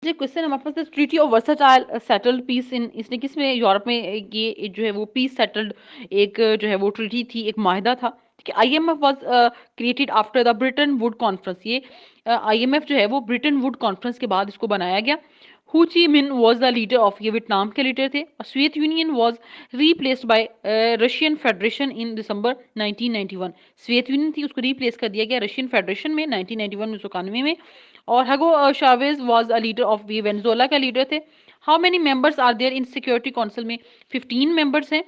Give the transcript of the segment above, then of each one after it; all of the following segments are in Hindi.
जी क्वेश्चन हमारे पास है, treaty of Versailles settled peace in, इसने किसमें यूरोप में ये जो है वो पीस सेटल्ड एक जो है वो ट्रीटी थी, एक माहिदा था। ठीक है, IMF was created after the Britain would conference. ये आईएमएफ जो है वो ब्रिटन वुड कॉन्फ्रेंस के बाद इसको बनाया गया। Ho Chi Minh was the leader of, ये वियतनाम के लीडर थे। Soviet Union was replaced by Russian Federation in December 1991। Soviet Union थी उसको रिप्लेस कर दिया गया रशियन फेडरेशन में 1991 में, 1991 में। और Hugo Chavez was a leader of, ये वेनेजुएला का लीडर थे। How many members are there in security council में? 15 मेंबर्स हैं।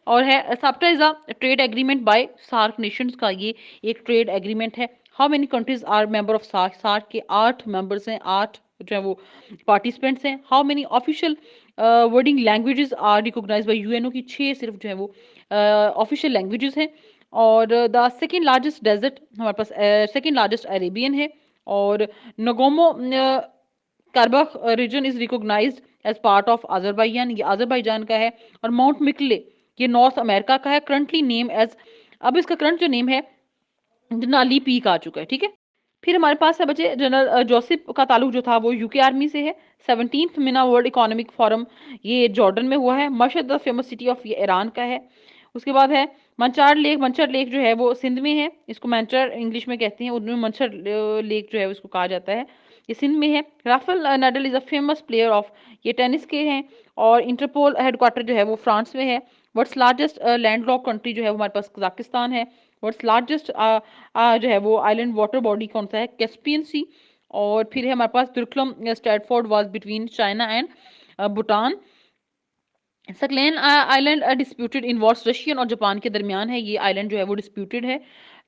और है SAFTA is a trade agreement by SAARC nations का, ये एक ट्रेड एग्रीमेंट है। How many countries are member of SAARC? SAARC के 8 मेंबर्स हैं, 8 जो है वो पार्टिसिपेंट्स हैं। How many official working languages are recognised by UNO की? 6 सिर्फ जो है वो ऑफिशियल लैंग्वेजेस हैं। और द सेकेंड लार्जेस्ट डेजर्ट हमारे पास सेकेंड लार्जेस्ट अरेबियन है। और Nagorno Karabakh region is recognised as part of Azerbaijan, ये अजरबैजान का है। और माउंट मिकले ये नॉर्थ अमेरिका का है। करंटली नेम एज, अब इसका करंट जो नेम है जनरली पीक आ चुका है। ठीक है, फिर हमारे पास है बच्चे जनरल जोसेफ का ताल्लुक जो था वो यूके आर्मी से है। 17th मिना वर्ल्ड इकोनॉमिक फोरम ये जॉर्डन में हुआ है। Mashhad the famous city of, ये ईरान का है। उसके बाद है मंचर लेक जो है वो सिंध में है। इसको मंचर इंग्लिश में कहते हैं, उर्दू में मंचर लेक जो है उसको कहा जाता है, ये सिंध में है। Rafael Nadal is a famous player of, ये टेनिस के हैं। और इंटरपोल हेडक्वार्टर जो है वो फ्रांस में है। वर्ल्ड्स लार्जेस्ट लैंडलॉक कंट्री जो है वो हमारे पास कजाकिस्तान है। वर्ल्ड्स लार्जेस्ट जो है वो आइलैंड वाटर बॉडी कौन सा है? Caspian Sea. और फिर है हमारे पास Doklam standoff was between China and Bhutan. Sakhalin island disputed involves Russian और जापान के दरमियान है, ये आइलैंड जो है वो डिस्प्यूटेड है।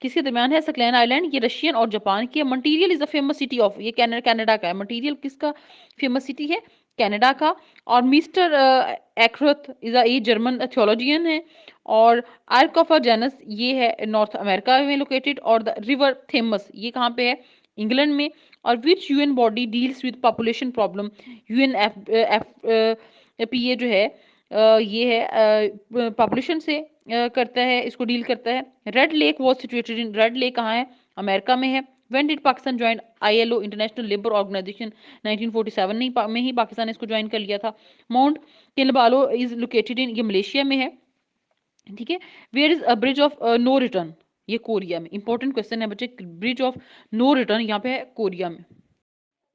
किसके दरमियान है सकलैन आइलैंड? ये रशियन और जापान की है। Material is a famous city of, ये कनाडा का है। मटीरियल किसका फेमस सिटी है? कनाडा का। और मिस्टर एक्रोथ इज अ ये जर्मन थियोलॉजियन है। और आर्क ऑफ जेनस ये है नॉर्थ अमेरिका में लोकेटेड। और द रिवर थेमस ये कहाँ पे है? इंग्लैंड में। और which UN body deals with population problem? UN F P A जो है ये है पॉपुलेशन से करता है, इसको डील करता है। Red lake was situated in, red lake कहाँ है? अमेरिका में है। When did Pakistan join ILO international labour organisation? 1947 में ही पाकिस्तान ने इसको ज्वाइन कर लिया था। Mount Kinabalu is located in, ये मलेशिया में है। ठीक है, where is a bridge of no return? ये कोरिया में। इंपॉर्टेंट क्वेश्चन है बच्चे, ब्रिज ऑफ नो रिटर्न यहाँ पे है कोरिया में।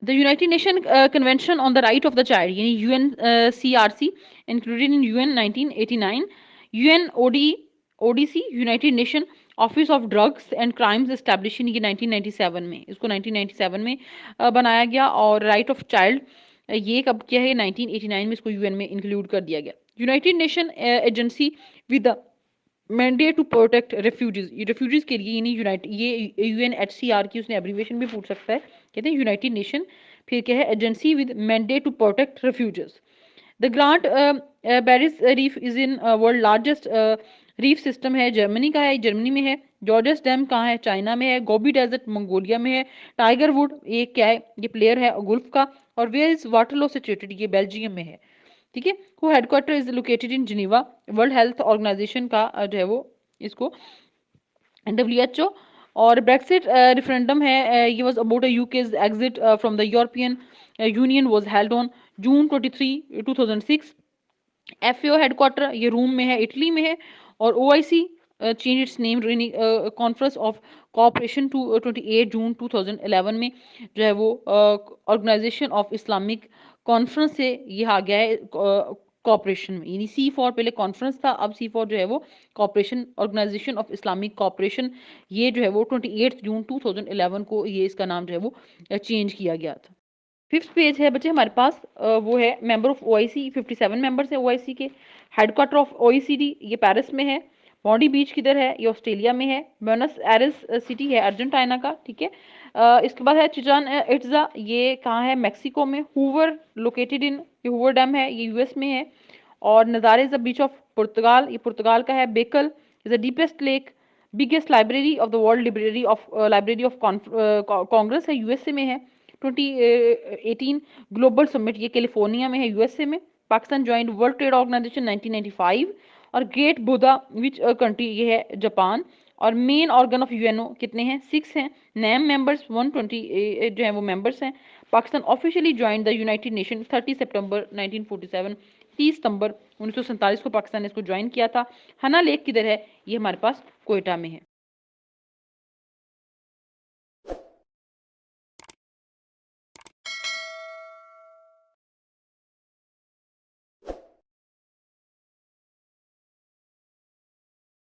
The United Nation convention on the right of the child यानी UNCRC included in UN 1989। UN ODC United Nation office of drugs and crimes establish in, ये 1997 में, इसको 1997 में बनाया गया। और राइट ऑफ चाइल्ड ये कब किया है? 1989 में इसको यूएन में इंक्लूड कर दिया गया। United Nation agency with the mandate to protect refugees, ये रेफ्यूजीज के लिए यानी यूनाइट ये यूएनएचसीआर की उसने एब्रीविएशन भी पूछ सकता है, कहते हैं यूनाइटेड नेशन। फिर क्या है? Agency with mandate to protect refugees. The Great Barrier Reef is in world largest reef system है, जर्मनी का है, जर्मनी में है। जॉर्जस डैम कहाँ है? चाइना में है। गोबी डेजर्ट मंगोलिया में है। टाइगर वुड ये क्या है? ये प्लेयर है गुल्फ का। और वेयर इज वाटरलो सिचुएटेड? ये बेल्जियम में है। ठीक है, वो headquarter is located in Geneva. World health organisation का जो है वो इसको डब्ल्यूएचओ। और ब्रेक्सिट रेफरेंडम है, ये was about UK's exit from the European Union was held on June 23 2006। FAO headquarter ये रोम में है, इटली में है। और OIC change its name conference of cooperation to 28 June 2011 में जो है वो ऑर्गेनाइजेशन ऑफ इस्लामिक कॉन्फ्रेंस से ये आ गया है कॉपरेशन में, यानी सी फॉर पहले कॉन्फ्रेंस था, अब सी फॉर जो है वो cooperation, organisation of Islamic cooperation. ये जो है वो 28 जून 2011 को ये इसका नाम जो है वो चेंज किया गया था। फिफ्थ पेज है बच्चे हमारे पास, वो है मेंबर ऑफ ओआईसी, 57 मेंबर्स है ओआईसी के। हेडक्वार्टर ऑफ ओईसीडी ये पेरिस में है। बॉडी बीच किधर है? ये ऑस्ट्रेलिया में है। ब्यूनस एयर्स सिटी है अर्जेंटीना का। ठीक है, इसके बाद है चिचान इट्जा, ये कहाँ है? मेक्सिको में। हूवर लोकेटेड इन, ये हूवर डैम है, ये यूएस में है। और नज़ारे इज द बीच ऑफ पुर्तगाल, ये पुर्तगाल का है। बेकल is the deepest lake. Biggest library of the world, library of Congress है, यूएसए में है। 2018 ग्लोबल समिट ये कैलिफोर्निया में है, यूएसए में। Pakistan joint world trade organisation 1995। और ग्रेट बुद्धा विच कंट्री, ये है जापान। और मेन ऑर्गन ऑफ यूएनओ कितने हैं? 6 हैं। नैम मेंबर्स 120 जो है वो मेंबर्स हैं। Pakistan officially joined the United nation 30 सितंबर 1947। 30 सितंबर 1947 को पाकिस्तान ने इसको ज्वाइन किया था। हना लेक किधर है? ये हमारे पास कोयटा में है।